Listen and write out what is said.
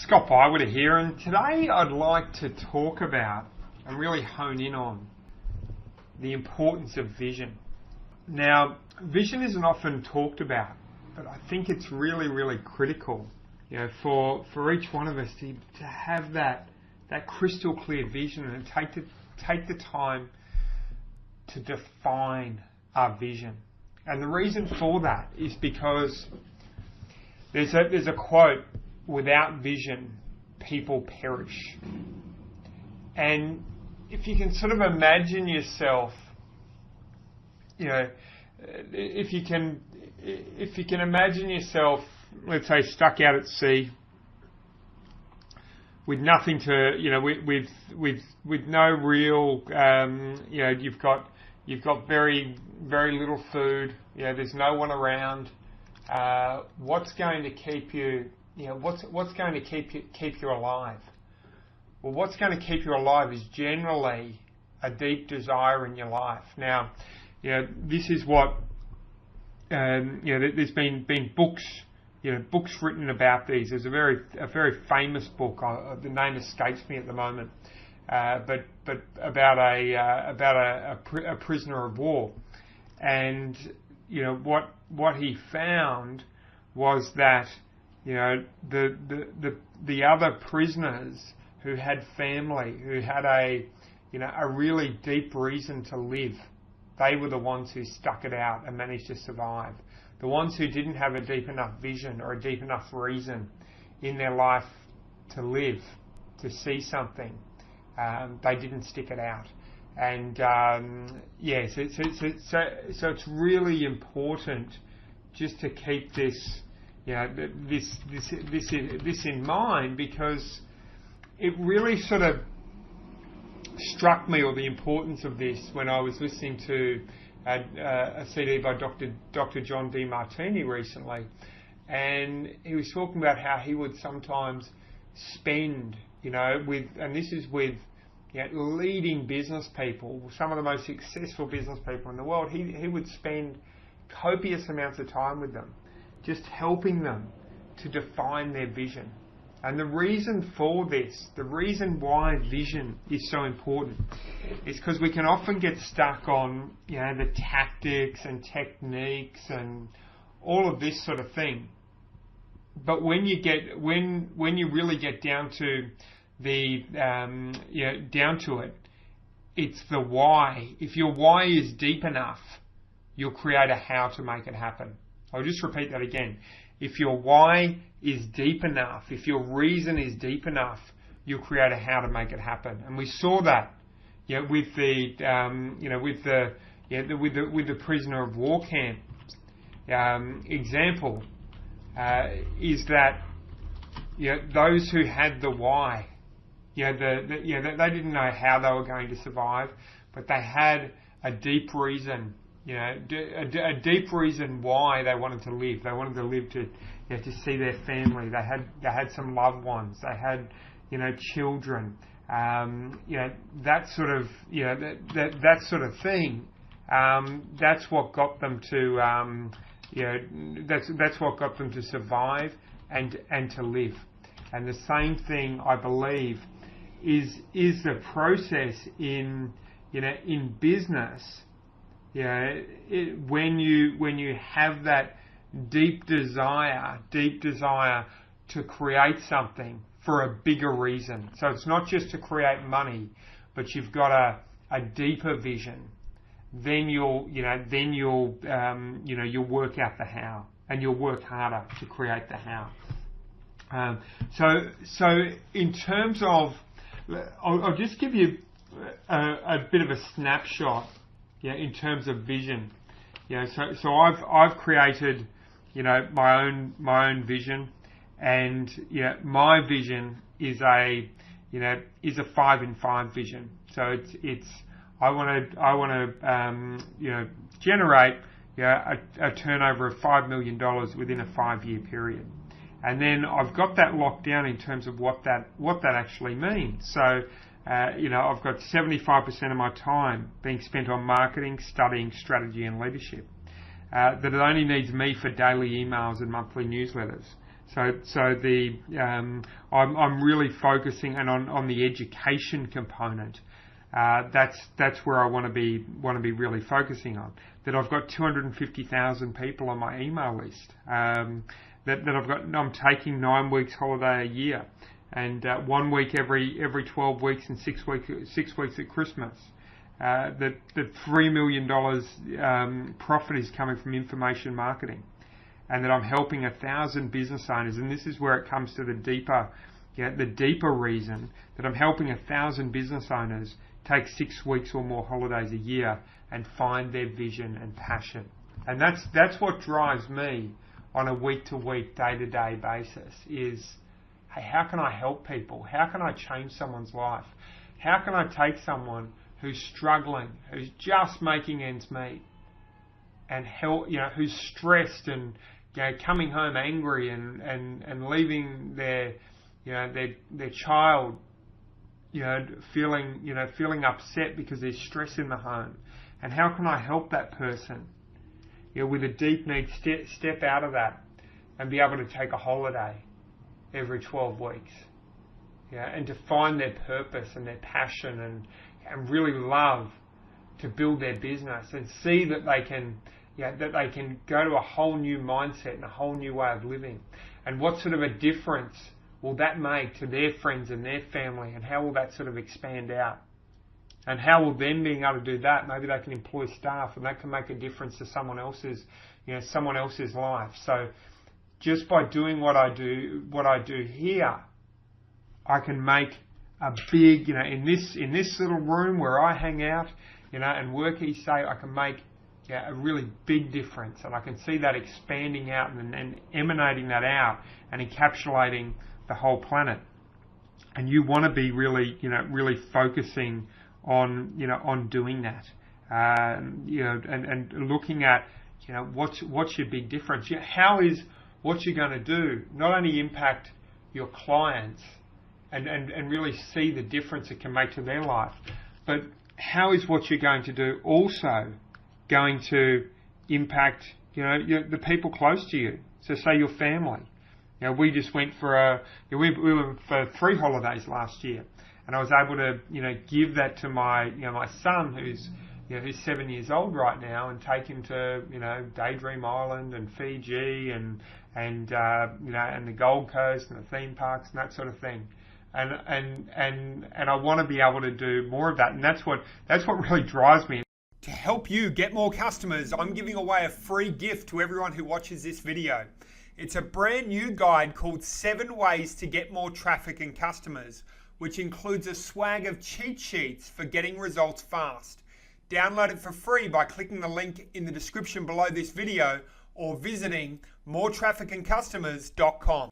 Scott Bywater here, and today I'd like to talk about and really hone in on the importance of vision. Now, vision isn't often talked about, but I think it's really, really critical, for each one of us to have that crystal clear vision and take the time to define our vision. And the reason for that is because there's a quote: "Without vision, people perish." And if you can sort of imagine yourself, if you can imagine yourself, let's say, stuck out at sea with nothing to, with no real, you've got very, very little food. There's no one around. What's going to keep you? What's going to keep you alive? Well, what's going to keep you alive is generally a deep desire in your life. Now, this is what there's been books, books written about these. There's a very famous book. The name escapes me at the moment, but about a prisoner of war, and what he found was that the other prisoners who had family, who had a really deep reason to live, they were the ones who stuck it out and managed to survive. The ones who didn't have a deep enough vision or a deep enough reason in their life to live, to see something, they didn't stick it out. And so it's really important just to keep this this in mind, because it really sort of struck me, or the importance of this, when I was listening to a CD by Dr. John Demartini recently, and he was talking about how he would sometimes spend, and this is with leading business people, some of the most successful business people in the world. He would spend copious amounts of time with them, just helping them to define their vision. And the reason for this, the reason why vision is so important, is because we can often get stuck on, the tactics and techniques and all of this sort of thing. But when you really get down to down to it, it's the why. If your why is deep enough, you'll create a how to make it happen. I'll just repeat that again. If your why is deep enough, if your reason is deep enough, you'll create a how to make it happen. And we saw that, with the prisoner of war camp example, is that those who had the why, they didn't know how they were going to survive, but they had a deep reason. A deep reason why they wanted to live. They wanted to live to see their family. They had some loved ones. They had children. That sort of that sort of thing. That's what got them to that's what got them to survive and to live. And the same thing, I believe, is the process in business. When you have that deep desire to create something for a bigger reason. So it's not just to create money, but you've got a deeper vision. Then you'll work out the how, and you'll work harder to create the how. So in terms of, I'll just give you a bit of a snapshot. In terms of vision, so I've created, my own vision, and my vision is a 5 in 5 vision. So it's I want to generate a turnover of $5 million within a 5-year period, and then I've got that locked down in terms of what that actually means. So I've got 75% of my time being spent on marketing, studying strategy and leadership. that it only needs me for daily emails and monthly newsletters. I'm really focusing on the education component. That's where I want to be really focusing on. That I've got 250,000 people on my email list. I'm taking 9 weeks holiday a year, and 1 week every 12 weeks, and 6 weeks at Christmas. That $3 million profit is coming from information marketing, and that I'm helping 1,000 business owners. And this is where it comes to the deeper reason that I'm helping 1,000 business owners take 6 weeks or more holidays a year and find their vision and passion. And that's what drives me on a week-to-week, day-to-day basis is, hey, how can I help people? How can I change someone's life? How can I take someone who's struggling, who's just making ends meet, and help, who's stressed and coming home angry and leaving their child feeling upset because there's stress in the home, and how can I help that person with a deep need step out of that and be able to take a holiday every 12 weeks, and to find their purpose and their passion and really love to build their business and see that they can go to a whole new mindset and a whole new way of living, and what sort of a difference will that make to their friends and their family, and how will that sort of expand out, and how will them being able to do that, maybe they can employ staff and that can make a difference to someone else's life. So just by doing what I do here, I can make a big, in this little room where I hang out, and work each day, I can make a really big difference, and I can see that expanding out and emanating that out and encapsulating the whole planet. And you want to be really focusing on doing that, and looking at, what's your big difference? How is what you're going to do not only impact your clients and really see the difference it can make to their life, but how is what you're going to do also going to impact the people close to you? So say your family. We just went for we went for 3 holidays last year, and I was able to give that to my my son who's 7 years old right now, and take him to Daydream Island and Fiji and the Gold Coast and the theme parks and that sort of thing. And I want to be able to do more of that, and that's what really drives me. To help you get more customers, I'm giving away a free gift to everyone who watches this video. It's a brand new guide called 7 Ways to Get More Traffic and Customers, which includes a swag of cheat sheets for getting results fast. Download it for free by clicking the link in the description below this video or visiting moretrafficandcustomers.com.